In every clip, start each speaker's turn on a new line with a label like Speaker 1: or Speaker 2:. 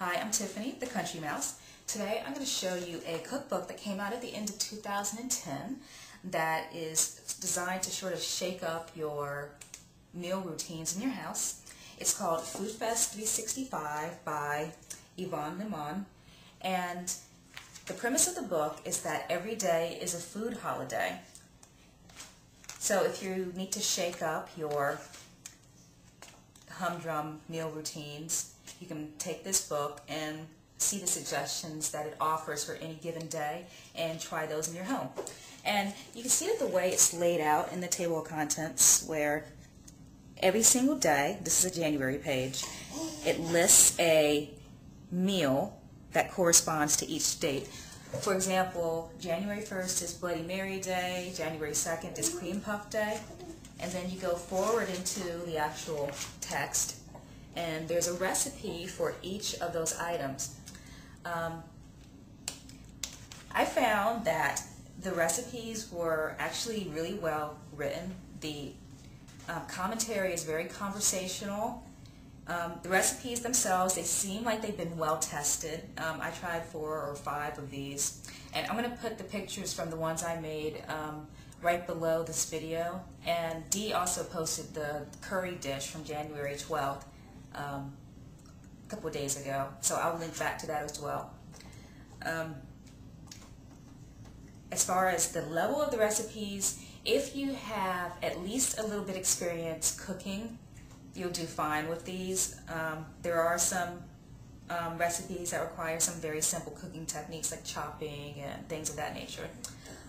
Speaker 1: Hi, I'm Tiffany, the Country Mouse. Today I'm going to show you a cookbook that came out at the end of 2010 that is designed to sort of shake up your meal routines in your house. It's called FoodFest 365 by Yvan Lemoine, and the premise of the book is that every day is a food holiday. So if you need to shake up your humdrum meal routines, you can take this book and see the suggestions that it offers for any given day and try those in your home. And you can see it the way it's laid out in the table of contents, where every single day, this is a January page, it lists a meal that corresponds to each date. For example, January 1st is Bloody Mary Day, January 2nd is Cream Puff Day, and then you go forward into the actual text, and there's a recipe for each of those items. I found that the recipes were actually really well written. The commentary is very conversational. The recipes themselves, they seem like they've been well tested. I tried 4 or 5 of these, and I'm going to put the pictures from the ones I made right below this video. And Dee also posted the curry dish from January 12th a couple of days ago, so I'll link back to that as well. As far as the level of the recipes, if you have at least a little bit experience cooking, you'll do fine with these. There are some recipes that require some very simple cooking techniques like chopping and things of that nature.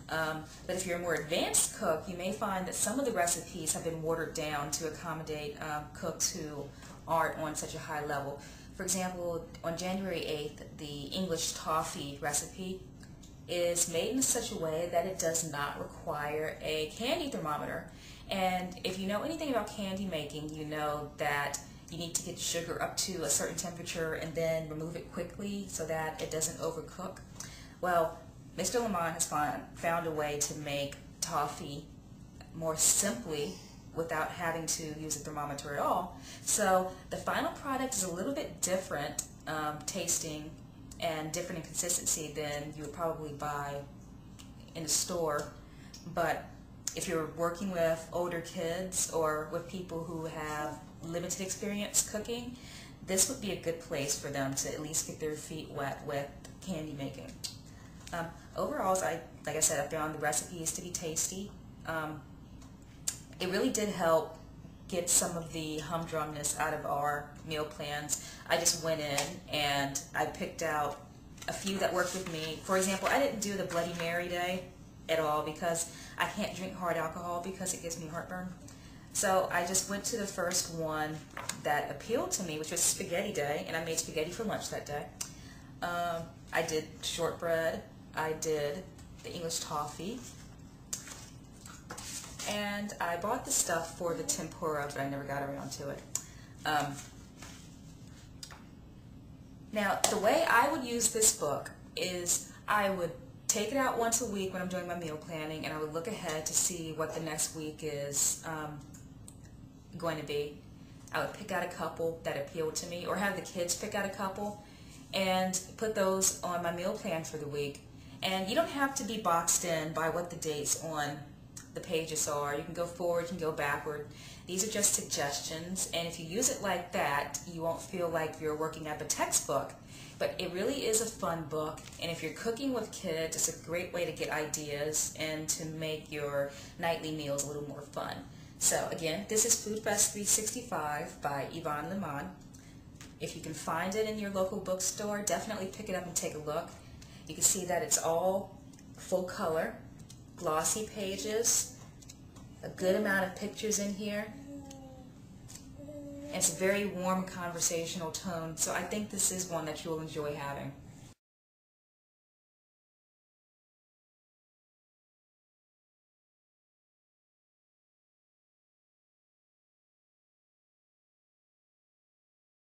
Speaker 1: But if you're a more advanced cook, you may find that some of the recipes have been watered down to accommodate cooks who aren't on such a high level. For example, on January 8th, the English toffee recipe is made in such a way that it does not require a candy thermometer. And if you know anything about candy making, you know that you need to get sugar up to a certain temperature and then remove it quickly so that it doesn't overcook. Well, Mr. Lemoine has found a way to make toffee more simply without having to use a thermometer at all. So the final product is a little bit different tasting and different in consistency than you would probably buy in a store. But if you're working with older kids or with people who have limited experience cooking, this would be a good place for them to at least get their feet wet with candy making. Overall, like I said, I found the recipes to be tasty. It really did help get some of the humdrumness out of our meal plans. I just went in and I picked out a few that worked with me. For example, I didn't do the Bloody Mary Day at all because I can't drink hard alcohol because it gives me heartburn. So I just went to the first one that appealed to me, which was Spaghetti Day, and I made spaghetti for lunch that day. I did shortbread, I did the English toffee, and I bought the stuff for the tempura, but I never got around to it. Now, the way I would use this book is I would take it out once a week when I'm doing my meal planning, and I would look ahead to see what the next week is going to be. I would pick out a couple that appealed to me, or have the kids pick out a couple and put those on my meal plan for the week. And you don't have to be boxed in by what the dates on the pages are. You can go forward, you can go backward. These are just suggestions, and if you use it like that, you won't feel like you're working up a textbook. But it really is a fun book, and if you're cooking with kids, it's a great way to get ideas and to make your nightly meals a little more fun. So again, this is FoodFest 365 by Yvan Lemoine. If you can find it in your local bookstore, definitely pick it up and take a look. You can see that it's all full color, glossy pages, a good amount of pictures in here. It's a very warm conversational tone, so I think this is one that you'll enjoy having.